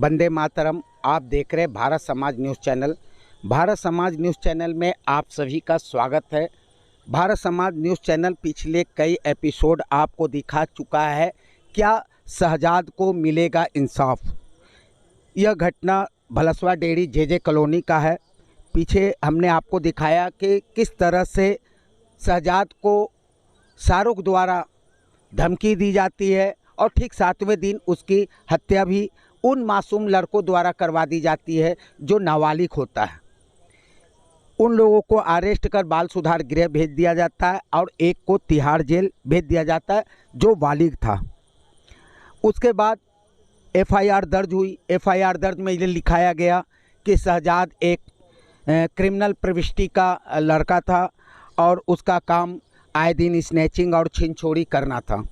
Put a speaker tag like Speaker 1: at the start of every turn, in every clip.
Speaker 1: वंदे मातरम। आप देख रहे हैं भारत समाज न्यूज़ चैनल। भारत समाज न्यूज़ चैनल में आप सभी का स्वागत है। भारत समाज न्यूज़ चैनल पिछले कई एपिसोड आपको दिखा चुका है क्या शहजाद को मिलेगा इंसाफ। यह घटना भलसवा डेरी जे कॉलोनी का है। पीछे हमने आपको दिखाया कि किस तरह से शहजाद को शाहरुख द्वारा धमकी दी जाती है और ठीक 7वें दिन उसकी हत्या भी उन मासूम लड़कों द्वारा करवा दी जाती है जो नाबालिग होता है। उन लोगों को अरेस्ट कर बाल सुधार गृह भेज दिया जाता है और एक को तिहाड़ जेल भेज दिया जाता है जो बालिग था। उसके बाद एफआईआर दर्ज हुई। एफआईआर दर्ज में ये लिखाया गया कि शहजाद एक क्रिमिनल प्रविष्टि का लड़का था और उसका काम आए दिन स्नैचिंग और छीन-छोड़ी करना था।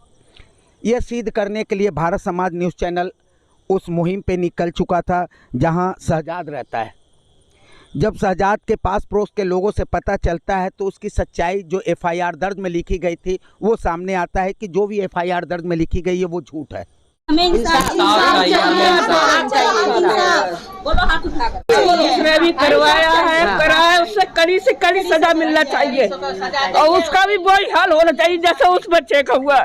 Speaker 1: यह सिद्ध करने के लिए भारत समाज न्यूज़ चैनल उस मुहिम पे निकल चुका था जहां शहजाद रहता है। जब शहजाद के पास पड़ोस के लोगों से पता चलता है तो उसकी सच्चाई जो एफआईआर दर्ज में लिखी गई थी वो सामने आता है कि जो भी एफआईआर दर्ज में लिखी गई है वो झूठ है।
Speaker 2: उसने भी करवाया है, कराया, उससे कड़ी से कड़ी सजा मिलना चाहिए और उसका भी वही हाल होना चाहिए जैसे उस बच्चे का हुआ।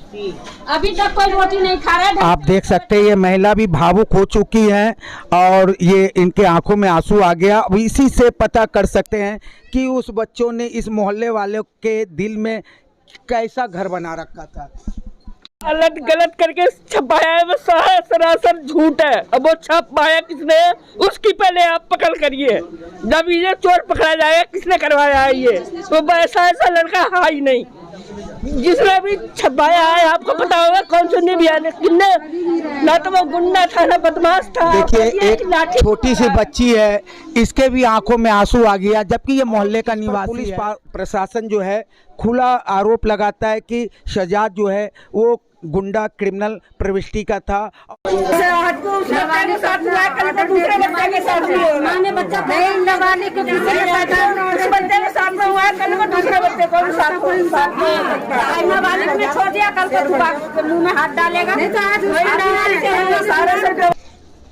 Speaker 3: अभी तक कोई रोटी नहीं खा रहा है।
Speaker 1: आप देख सकते हैं ये महिला भी भावुक हो चुकी है और ये इनके आंखों में आंसू आ गया। अब इसी से पता कर सकते हैं कि उस बच्चों ने इस मोहल्ले वालों के दिल में कैसा घर बना रखा था।
Speaker 2: गलत करके छपाया है, वो सरासर झूठ है। अब वो छपाया किसने, उसकी पहले आप पकड़ करिए। जब ये चोर पकड़ा जाएगा किसने करवाया है ये, तो ऐसा लड़का है ही नहीं। जिसने भी छपाया है आपको पता होगा कौन सुनने भी आने किन्ने, ना तो वो गुंडा था ना बदमाश था।
Speaker 1: देखिए एक छोटी सी बच्ची है, इसके भी आंखों में आंसू आ गया जबकि ये मोहल्ले का निवासी। पुलिस प्रशासन जो है खुला आरोप लगाता है कि शहजाद जो है वो गुंडा क्रिमिनल प्रविष्टि का था।
Speaker 3: मुंह में हाथ डालेगा।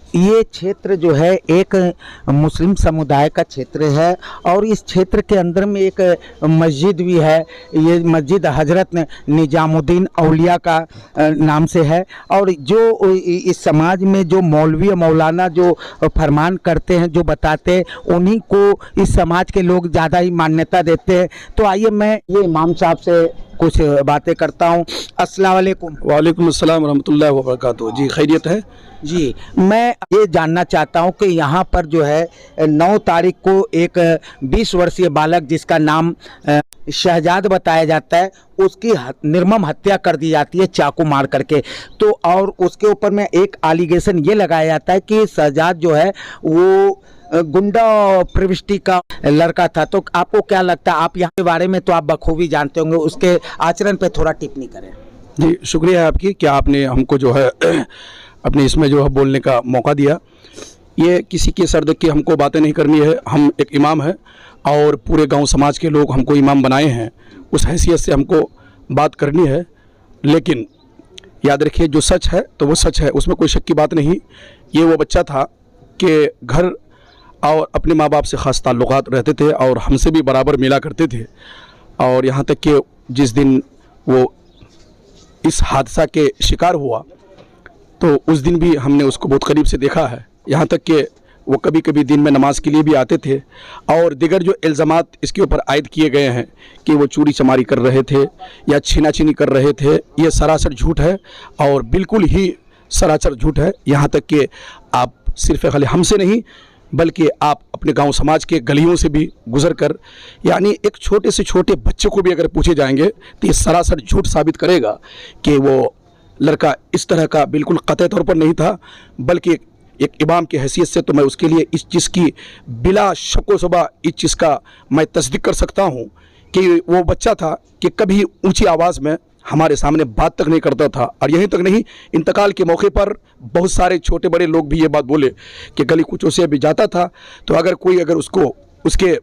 Speaker 1: ये क्षेत्र जो है एक मुस्लिम समुदाय का क्षेत्र है और इस क्षेत्र के अंदर में एक मस्जिद भी है। ये मस्जिद हजरत निजामुद्दीन औलिया का नाम से है और जो इस समाज में जो मौलवी मौलाना जो फरमान करते हैं, जो बताते हैं, उन्हीं को इस समाज के लोग ज़्यादा ही मान्यता देते हैं। तो आइए मैं ये इमाम साहब से कुछ बातें करता हूँ। अस्सलाम वालेकुम।
Speaker 4: वालेकुम अस्सलाम रहमतुल्लाहि व बरकातुहू। जी खैरियत है
Speaker 1: जी। मैं ये जानना चाहता हूँ कि यहाँ पर जो है 9 तारीख को एक 20 वर्षीय बालक जिसका नाम शहजाद बताया जाता है उसकी निर्मम हत्या कर दी जाती है चाकू मार करके। तो और उसके ऊपर में एक एलिगेशन ये लगाया जाता है कि शहजाद जो है वो गुंडा प्रविष्टि का लड़का था। तो आपको क्या लगता है, आप यहाँ के बारे में तो आप बखूबी जानते होंगे, उसके आचरण पे थोड़ा टिप्पणी करें।
Speaker 4: जी शुक्रिया है आपकी कि आपने हमको जो है अपने इसमें जो है बोलने का मौका दिया। ये किसी के सर देख के हमको बातें नहीं करनी है। हम एक इमाम है और पूरे गांव समाज के लोग हमको इमाम बनाए हैं, उस हैसियत से हमको बात करनी है। लेकिन याद रखिए जो सच है तो वो सच है, उसमें कोई शक की बात नहीं। ये वो बच्चा था कि घर और अपने माँ बाप से ख़ास ताल्लुक़ात रहते थे और हमसे भी बराबर मिला करते थे। और यहाँ तक कि जिस दिन वो इस हादसा के शिकार हुआ तो उस दिन भी हमने उसको बहुत करीब से देखा है। यहाँ तक कि वो कभी कभी दिन में नमाज के लिए भी आते थे और दिगर जो इल्ज़ामात इसके ऊपर आयद किए गए हैं कि वो चोरी चमारी कर रहे थे या छीना छीनी कर रहे थे, ये सरासर झूठ है और बिल्कुल ही सरासर झूठ है। यहाँ तक कि आप सिर्फ खाली हमसे नहीं बल्कि आप अपने गांव समाज के गलियों से भी गुजर कर यानी एक छोटे से छोटे बच्चे को भी अगर पूछे जाएंगे तो ये सरासर झूठ साबित करेगा कि वो लड़का इस तरह का बिल्कुल कतई तौर पर नहीं था। बल्कि एक इमाम की हैसियत से तो मैं उसके लिए इस चीज़ की बिला शक व शुबा इस चीज़ का मैं तस्दीक कर सकता हूँ कि वो बच्चा था कि कभी ऊंची आवाज़ में हमारे सामने बात तक नहीं करता था। और यहीं तक नहीं, इंतकाल के मौके पर बहुत सारे छोटे बड़े लोग भी ये बात बोले कि गली कुचों से भी जाता था तो अगर कोई उसको उसके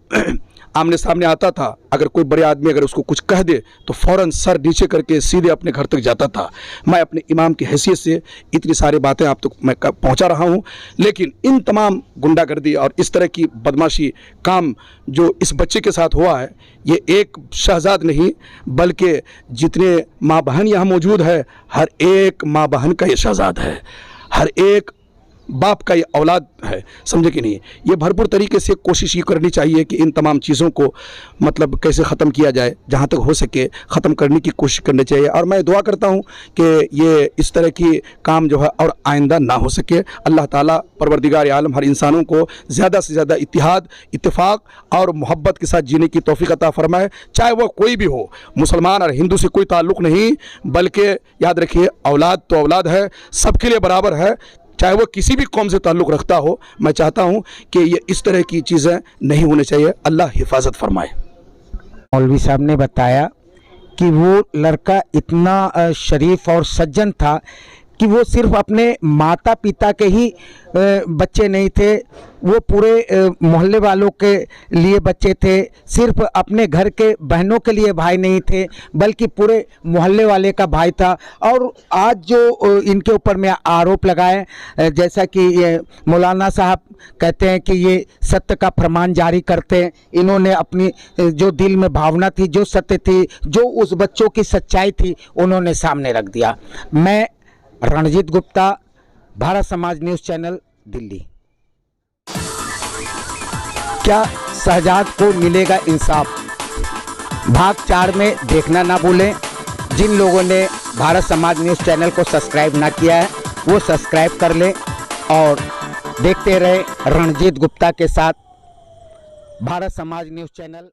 Speaker 4: आमने सामने आता था, अगर कोई बड़े आदमी अगर उसको कुछ कह दे तो फ़ौरन सर नीचे करके सीधे अपने घर तक जाता था। मैं अपने इमाम की हैसियत से इतनी सारी बातें आप तक मैं पहुंचा रहा हूं, लेकिन इन तमाम गुंडागर्दी और इस तरह की बदमाशी काम जो इस बच्चे के साथ हुआ है, ये एक शहजाद नहीं बल्कि जितने माँ बहन यहाँ मौजूद है, हर एक माँ बहन का ये शहजाद है, हर एक बाप का ये औलाद है, समझे कि नहीं। ये भरपूर तरीके से कोशिश ये करनी चाहिए कि इन तमाम चीज़ों को मतलब कैसे ख़त्म किया जाए, जहाँ तक हो सके ख़त्म करने की कोशिश करनी चाहिए। और मैं दुआ करता हूँ कि ये इस तरह की काम जो है और आइंदा ना हो सके। अल्लाह ताला परवरदिगार आलम हर इंसानों को ज़्यादा से ज़्यादा इत्तिहाद, इत्तेफाक और मोहब्बत के साथ जीने की तौफीक अता फरमाए, चाहे वह कोई भी हो, मुसलमान और हिंदू से कोई ताल्लुक़ नहीं, बल्कि याद रखिए औलाद तो औलाद है, सबके लिए बराबर है, चाहे वो किसी भी कौम से ताल्लुक़ रखता हो। मैं चाहता हूँ कि ये इस तरह की चीज़ें नहीं होनी चाहिए। अल्लाह हिफाजत फरमाए।
Speaker 1: मौलवी साहब ने बताया कि वो लड़का इतना शरीफ और सज्जन था कि वो सिर्फ अपने माता पिता के ही बच्चे नहीं थे, वो पूरे मोहल्ले वालों के लिए बच्चे थे, सिर्फ अपने घर के बहनों के लिए भाई नहीं थे बल्कि पूरे मोहल्ले वाले का भाई था। और आज जो इनके ऊपर में आरोप लगाए, जैसा कि ये मौलाना साहब कहते हैं कि ये सत्य का फरमान जारी करते हैं, इन्होंने अपनी जो दिल में भावना थी, जो सत्य थी, जो उस बच्चों की सच्चाई थी, उन्होंने सामने रख दिया। मैं रणजीत गुप्ता, भारत समाज न्यूज़ चैनल, दिल्ली। क्या शहजाद को मिलेगा इंसाफ? भाग 4 में देखना ना भूलें। जिन लोगों ने भारत समाज न्यूज़ चैनल को सब्सक्राइब ना किया है वो सब्सक्राइब कर लें और देखते रहे रणजीत गुप्ता के साथ भारत समाज न्यूज़ चैनल।